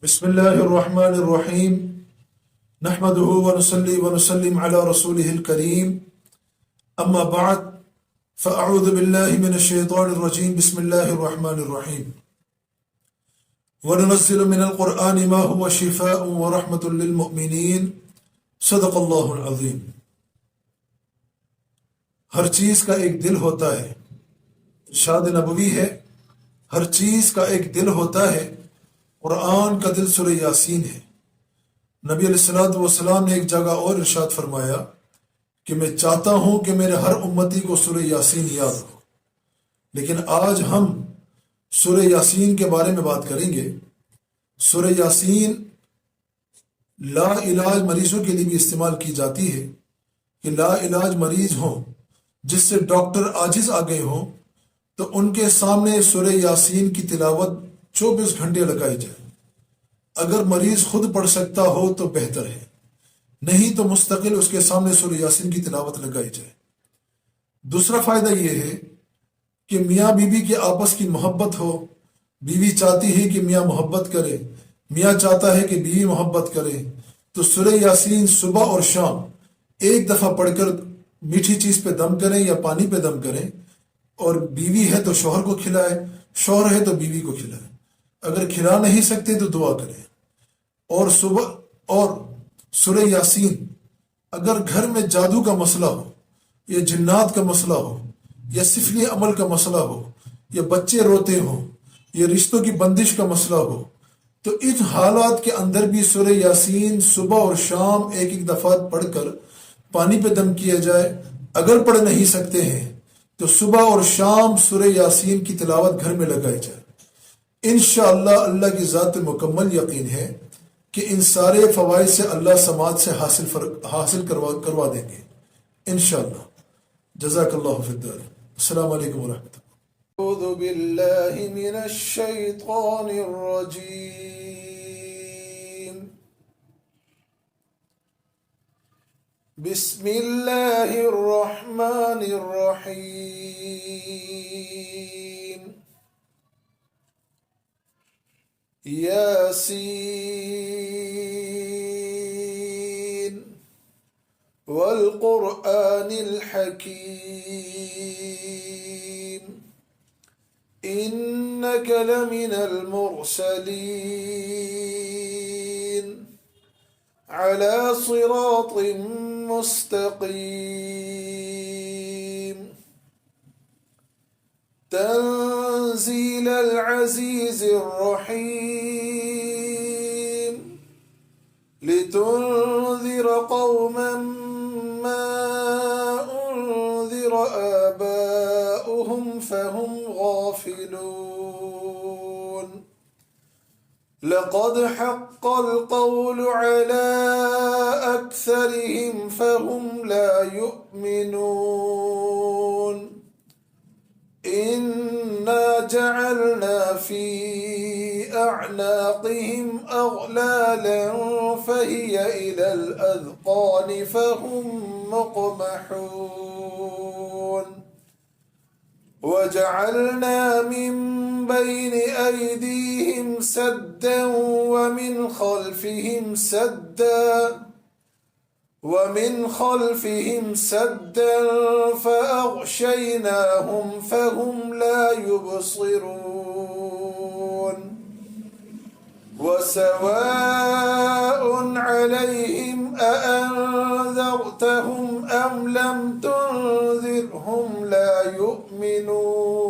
بسم الله الرحمن الرحيم. نحمده ونصلي ونسلم على رسوله الكريم. أما بعد فأعوذ بالله من الشيطان الرجيم. بسم الله الرحمن الرحيم. وننزل من القرآن ما هو شفاء ورحمة للمؤمنين. صدق اللہ العظیم. ہر چیز کا ایک دل ہوتا ہے، ارشاد نبوی ہے، ہر چیز کا ایک دل ہوتا ہے. قرآن کا دل سورہ یاسین ہے. نبی علیہ الصلوۃ والسلام نے ایک جگہ اور ارشاد فرمایا کہ میں چاہتا ہوں کہ میرے ہر امتی کو سورہ یاسین یاد ہو. لیکن آج ہم سورہ یاسین کے بارے میں بات کریں گے. سورہ یاسین لا علاج مریضوں کے لیے بھی استعمال کی جاتی ہے کہ لا علاج مریض ہوں جس سے ڈاکٹر عاجز آ گئے ہوں تو ان کے سامنے سورہ یاسین کی تلاوت 24 گھنٹے لگائی جائے. اگر مریض خود پڑھ سکتا ہو تو بہتر ہے، نہیں تو مستقل اس کے سامنے سورہ یاسین کی تلاوت لگائی جائے. دوسرا فائدہ یہ ہے کہ میاں بیوی کے آپس کی محبت ہو. بیوی چاہتی ہے کہ میاں محبت کرے، میاں چاہتا ہے کہ بیوی محبت کرے، تو سورہ یاسین صبح اور شام ایک دفعہ پڑھ کر میٹھی چیز پہ دم کریں یا پانی پہ دم کریں. اور بیوی ہے تو شوہر کو کھلائے، شوہر ہے تو بیوی کو کھلائے. اگر کھلا نہیں سکتے تو دعا کریں. اور صبح اور سورہ یاسین اگر گھر میں جادو کا مسئلہ ہو یا جنات کا مسئلہ ہو یا سفلی عمل کا مسئلہ ہو یا بچے روتے ہوں یا رشتوں کی بندش کا مسئلہ ہو تو ان حالات کے اندر بھی سورہ یاسین صبح اور شام ایک ایک دفعہ پڑھ کر پانی پہ دم کیا جائے. اگر پڑھ نہیں سکتے ہیں تو صبح اور شام سورہ یاسین کی تلاوت گھر میں لگائی جائے. انشاءاللہ اللہ کی ذات پہ مکمل یقین ہے کہ ان سارے فوائد سے اللہ سماج سے حاصل کروا دیں گے انشاءاللہ. جزاک اللہ فی الدار. السلام علیکم ورحمۃ اللہ. أعوذ بالله من الشيطان الرجيم. بسم الله الرحمن الرحيم. ياسين والقرآن الحكيم إنك لمن المرسلين على صراط مستقيم تنزيل العزيز الرحيم لتنذر قوما ما أنذر آباؤهم فهم غافلون. لقد حق القول على أكثرهم فهم لا يؤمنون. إنا جعلنا في أعناقهم أغلالا فهي إلى الأذقان فهم مقمحون. وجعلنا من بين أيديهم سدا ومن خلفهم سدا فأغشيناهم فهم لا يبصرون. وسواء عليهم أأنذرتهم أم لم تنذرهم لا يؤمنون.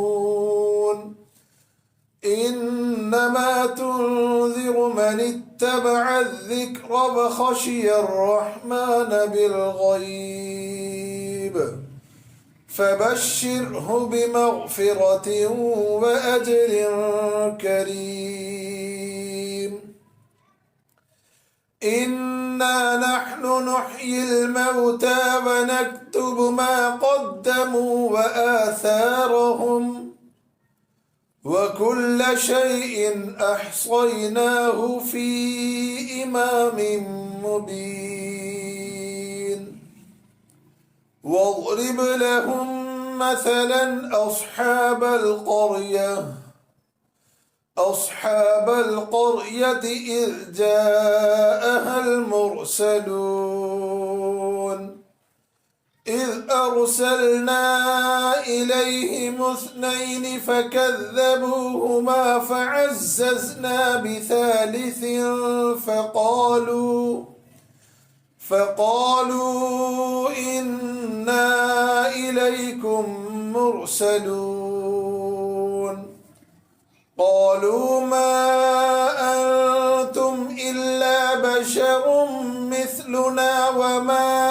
إنما تنذر من اتبع الذكر وخشي الرحمن بالغيب فبشره بمغفرة وأجر كريم. إنا نحن نحيي الموتى ونكتب ما قدموا وآثارهم وكل شيء أحصيناه في إمام مبين. واضرب لهم مثلا أصحاب القرية أصحاب القرية إذ جاءها المرسلون إذ أرسلنا إليهم اثنين فكذبوهما فعززنا بثالث فقالوا إنا إليكم مرسلون قالوا ما أنتم إلا بشر مثلنا وما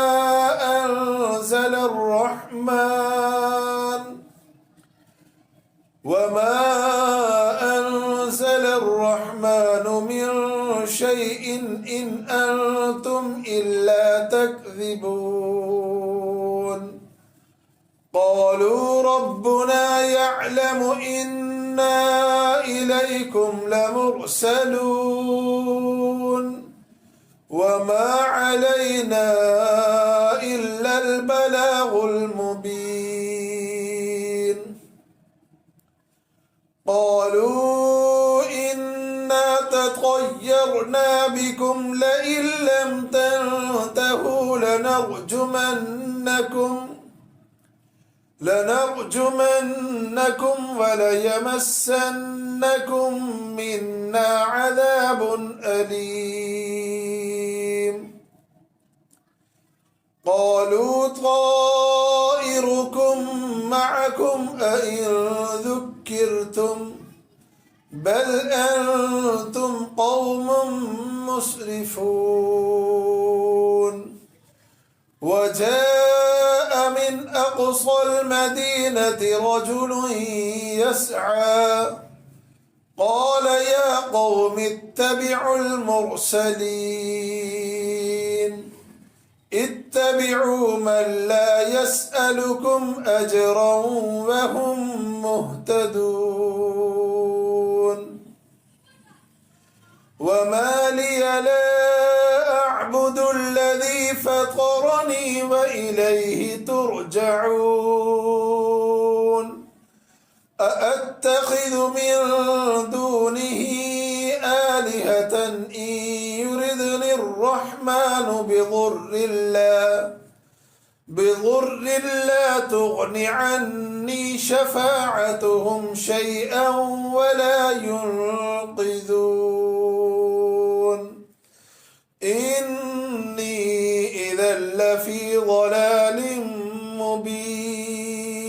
أنزل الرحمن من شيء إن أنتم إلا تكذبون قالوا ربنا يعلم إنا إليكم لمرسلون وما علينا إلا البلاغ المبين قالوا إنا تطيرنا بكم لئن لم تنتهوا لنرجمنكم وليمسنكم منا عذاب أليم قالوا طائركم معكم أئن ذكرتم بل أنتم قوم مسرفون وجاء من أقصى المدينة رجل يسعى قال يا قوم اتبعوا المرسلين اتبعوا من لا يسألكم أجرا وهم مهتدون وما لي لا أعبد الذي فطرني وإليه ترجعون أأتخذ من دونه آلهة إن يردني الرحمن بضر لا تغن عني شفاعتهم شيئا ولا ينقذون إني إذا لفي ضلال مبين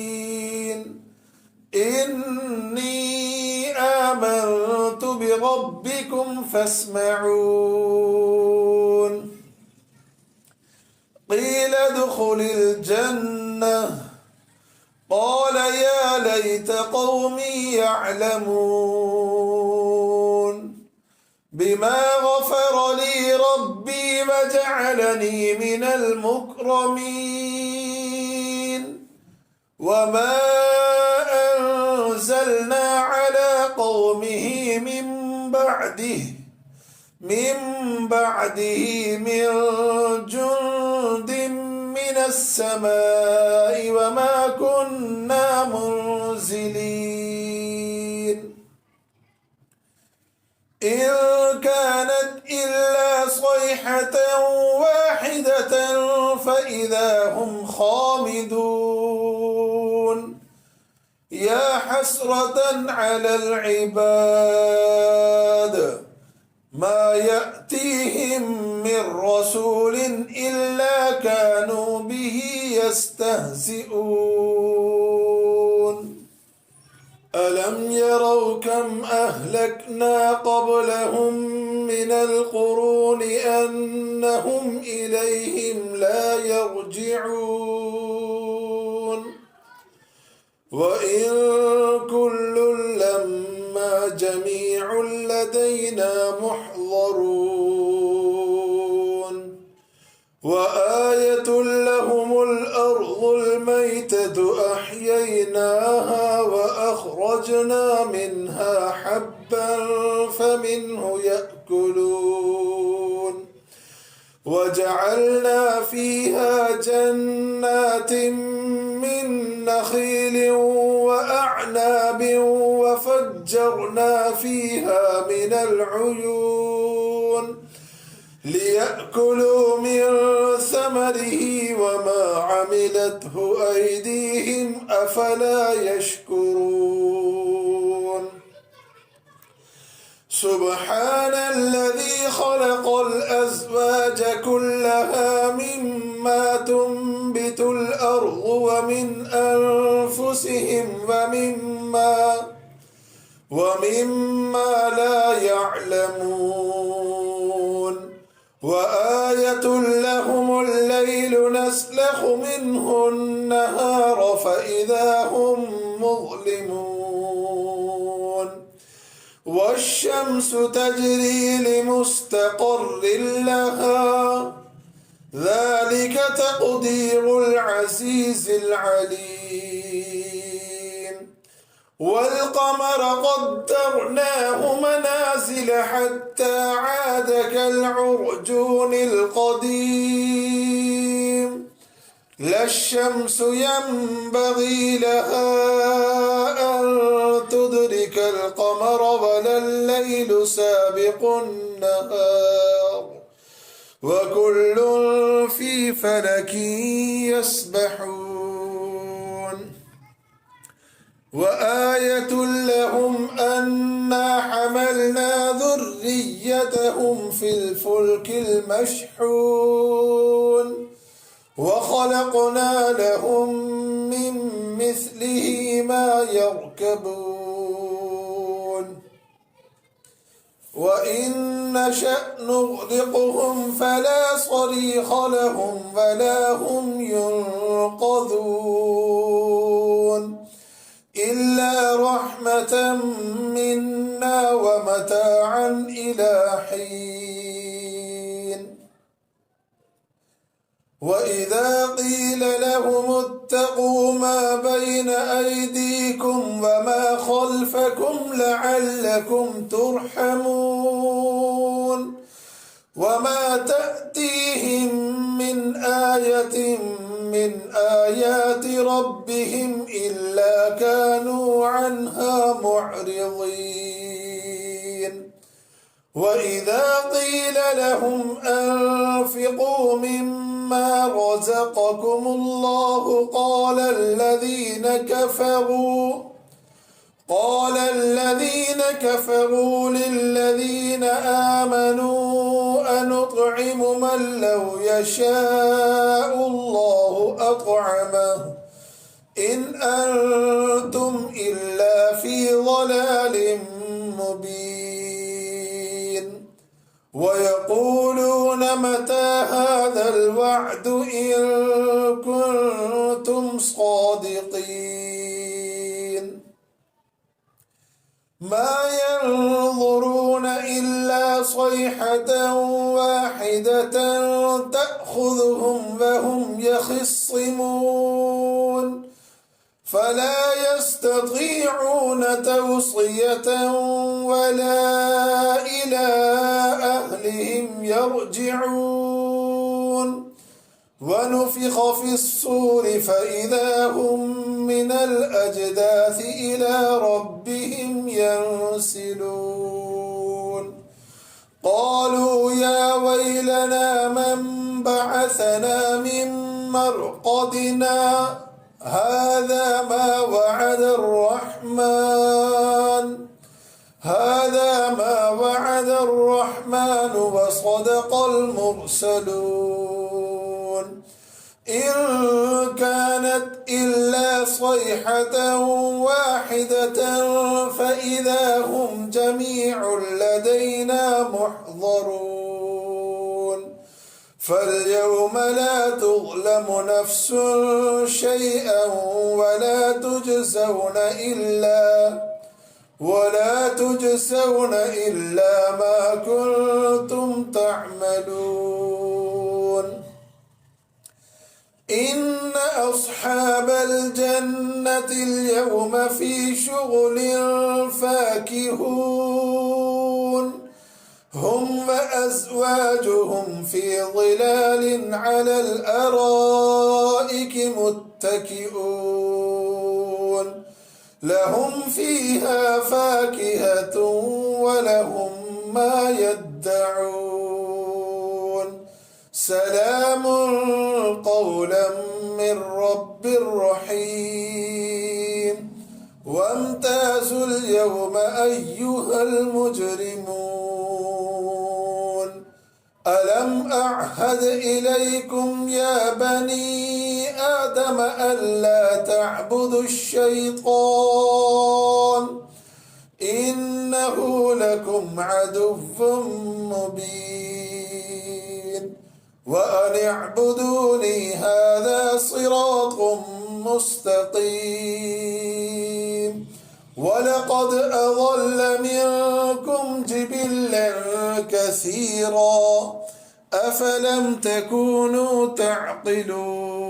إني آمنت بربكم فاسمعون قيل ادخل الجنة قال يا ليت قومي يعلمون بما غفر لي ربي وجعلني من المكرمين وما أنزلنا على قومه من بعده من جند من السماء وما كنا منزلين إن كانت إلا صيحة واحدة فإذا هم خامدون يا حسرة على العباد ما يأتيهم من رسول إلا كانوا به يستهزئون ألم يروا كم أهلكنا قبلهم من القرون أنهم إليهم لا يرجعون وإن كل لما جميع لدينا محضرون وآية لهم الأرض الميتة أحييناها وأخرجنا منها حبا فمنه يأكلون وجعلنا فيها جنات من نخيل وأعناب وفجرنا فيها من العيون ليأكلوا من ثمره وما عملته أيديهم أفلا يشكرون سبحان الذي خلق الأزواج كلها مما تنبت الأرض ومن أنفسهم ومما لا يعلمون وآية لهم الليل نسلخ منه النهار فإذا هم مظلمون والشمس تجري لمستقر لها ذلك تقدير العزيز العليم والقمر قدرناه منازل حتى عاد كالعرجون القديم لا الشمس ينبغي لها أن تدرك القمر ولا الليل سابق النهار وكل في فلك يسبحون وآية لهم أنا حملنا ذريتهم في الفلك المشحون وخلقنا لهم من مثله ما يركبون وإن نشأ نغرقهم فلا صريخ لهم ولا هم ينقذون إلا رحمة منا ومتاعا إلى حين وإذا قيل لهم اتقوا ما بين أيديكم وما خلفكم لعلكم ترحمون وما تأتيهم من آية من آيات ربهم إلا كانوا عنها معرضين وإذا قيل لهم أنفقوا مما رزقكم الله قال الذين كفروا للذين آمنوا أنطعم من لو يشاء الله أطعمه إن أنتم إلا في ضلال مبين ويقولون متى هذا الوعد إن كنتم صادقين ما ينظرون إلا صيحة واحدة تأخذهم وهم يخصمون فلا يستطيعون توصية ولا إلى أهلهم يرجعون ونفخ في الصور فإذا هم من الأجداث إلى ربهم ينسلون قالوا يا ويلنا من بعثنا من مرقدنا هذا ما وعد الرحمن وصدق المرسلون إن كانت إلا صيحة واحدة فإذا هم جميع لدينا محضرون فاليوم لا تظلم نفس شيئا ولا تجزون إلا ما كنتم تعملون إن أصحاب الجنة اليوم في شغل فاكهون هم وأزواجهم في ظلال على الأرائك متكئون لهم فيها فاكهة ولهم ما يدعون سلام قولا من رب رحيم وامتازوا اليوم أيها المجرمون ألم أعهد إليكم يا بني آدم ألا تعبدوا الشيطان إنه لكم عدو مبين وأن اعبدوني هذا صراط مستقيم ولقد أضل منكم جبلا كثيرا أفلم تكونوا تعقلون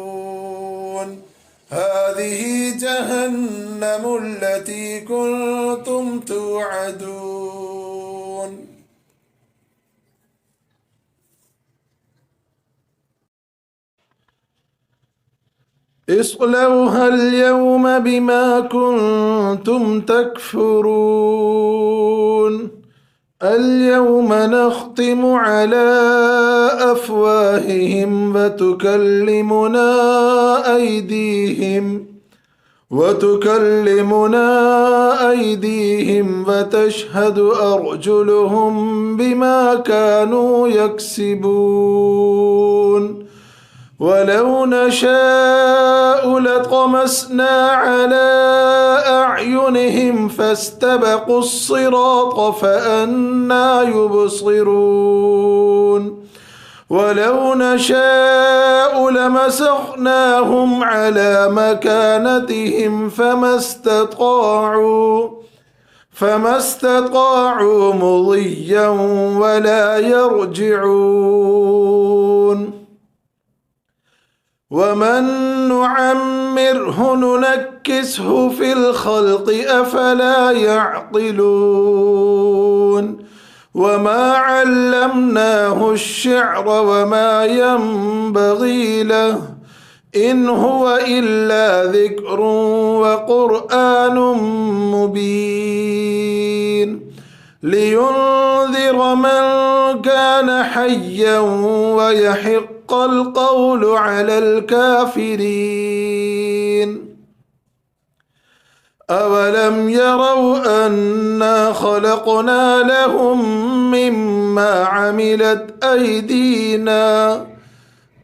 هذه جهنم التي كنتم توعدون اصلوها اليوم بما كنتم تكفرون اليوم نختم على أفواههم وتكلمنا أيديهم وتشهد أرجلهم بما كانوا يكسبون ولو نشاء لطمسنا على أعينهم فاستبقوا الصراط فأنى يبصرون ولو نشاء لمسخناهم على مكانتهم فما استطاعوا مضيا ولا يرجعون ومن نعمره ننكسه في الخلق أفلا يعقلون وما علمناه الشعر وما ينبغي له إن هو إلا ذكر وقرآن مبين لينذر من كان حيا ويحق القول على الكافرين أولم يروا أنا خلقنا لهم مما عملت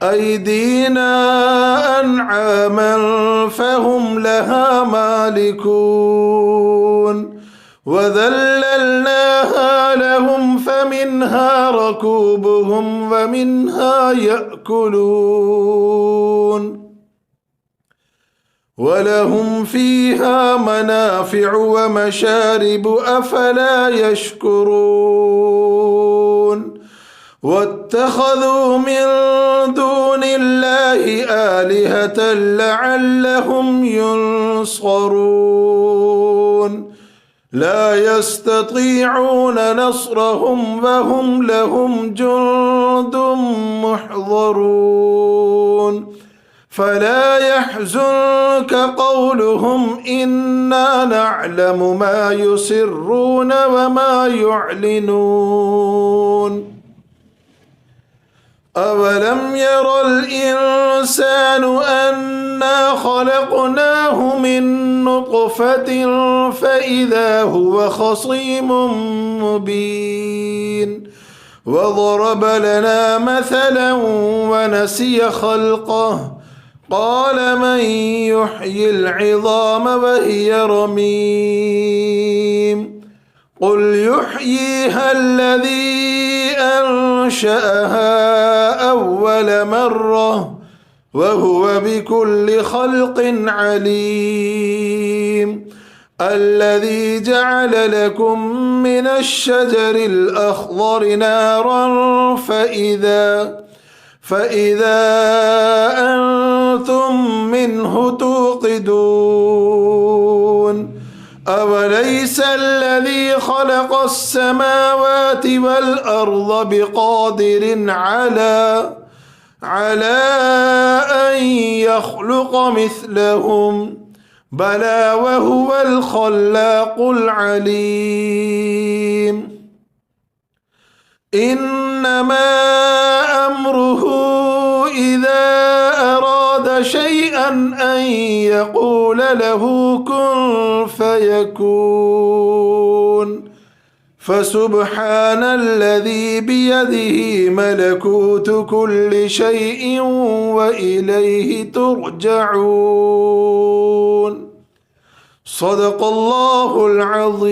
أيدينا أنعاما فهم لها مالكون وذللناها لهم فمنها ركوبهم ومنها يأكلون ولهم فيها منافع ومشارب أفلا يشكرون واتخذوا من دون الله آلهة لعلهم ينصرون لا يستطيعون نصرهم وهم لهم جند محضرون فلا يحزنك قولهم إنا نعلم ما يسرون وما يعلنون أولم ير الإنسان أنا خلقناه من نطفة فإذا هو خصيم مبين وضرب لنا مثلا ونسي خلقه قال من يحيي العظام وهي رميم قل يحييها الذي أنشأها أول مرة وهو بكل خلق عليم الذي جعل لكم من الشجر الأخضر نارا فإذا أنتم منه توقدون أوليس الذي خلق السماوات والأرض بقادر على أن يخلق مثلهم بلى وهو الخلاق العليم إنما أمره إذا أراد شيئا أن يقول له كن فيكون فسبحان الذي بيده ملكوت كل شيء وإليه ترجعون صدق الله العظيم